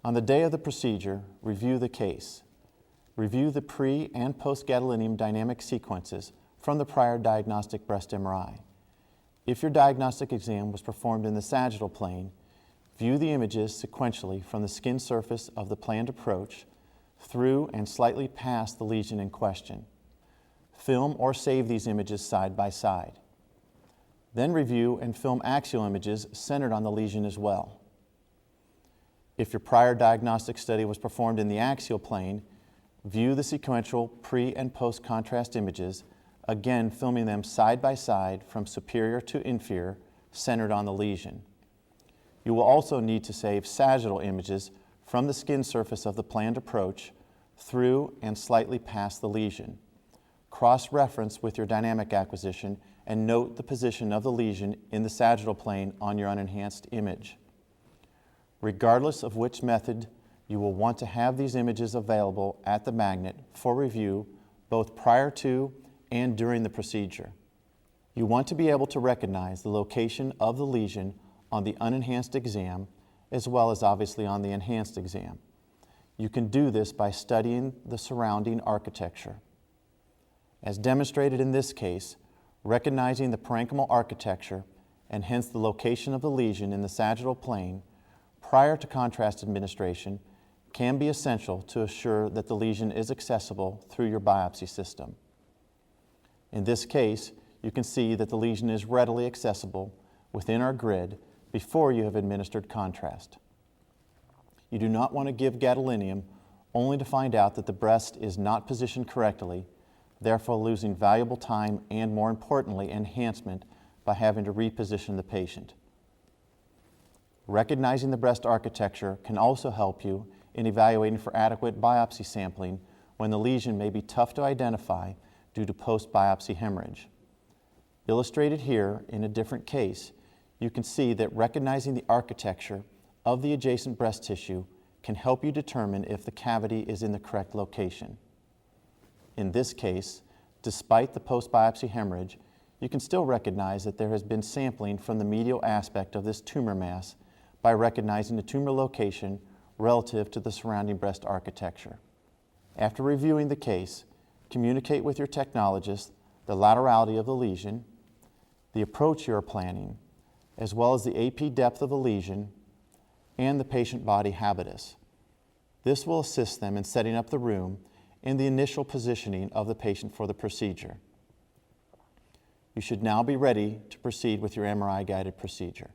On the day of the procedure, review the case. Review the pre- and post-gadolinium dynamic sequences from the prior diagnostic breast MRI. If your diagnostic exam was performed in the sagittal plane, view the images sequentially from the skin surface of the planned approach through and slightly past the lesion in question. Film or save these images side by side. Then review and film axial images centered on the lesion as well. If your prior diagnostic study was performed in the axial plane, view the sequential pre- and post-contrast images, again filming them side by side from superior to inferior, centered on the lesion. You will also need to save sagittal images from the skin surface of the planned approach through and slightly past the lesion. Cross-reference with your dynamic acquisition and note the position of the lesion in the sagittal plane on your unenhanced image. Regardless of which method, you will want to have these images available at the magnet for review both prior to and during the procedure. You want to be able to recognize the location of the lesion on the unenhanced exam as well as obviously on the enhanced exam. You can do this by studying the surrounding architecture. As demonstrated in this case, recognizing the parenchymal architecture and hence the location of the lesion in the sagittal plane prior to contrast administration can be essential to assure that the lesion is accessible through your biopsy system. In this case, you can see that the lesion is readily accessible within our grid before you have administered contrast. You do not want to give gadolinium only to find out that the breast is not positioned correctly, therefore losing valuable time and, more importantly, enhancement by having to reposition the patient. Recognizing the breast architecture can also help you in evaluating for adequate biopsy sampling when the lesion may be tough to identify due to post-biopsy hemorrhage. Illustrated here in a different case, you can see that recognizing the architecture of the adjacent breast tissue can help you determine if the cavity is in the correct location. In this case, despite the post-biopsy hemorrhage, you can still recognize that there has been sampling from the medial aspect of this tumor mass by recognizing the tumor location relative to the surrounding breast architecture. After reviewing the case, communicate with your technologist the laterality of the lesion, the approach you are planning, as well as the AP depth of the lesion and the patient body habitus. This will assist them in setting up the room and the initial positioning of the patient for the procedure. You should now be ready to proceed with your MRI-guided procedure.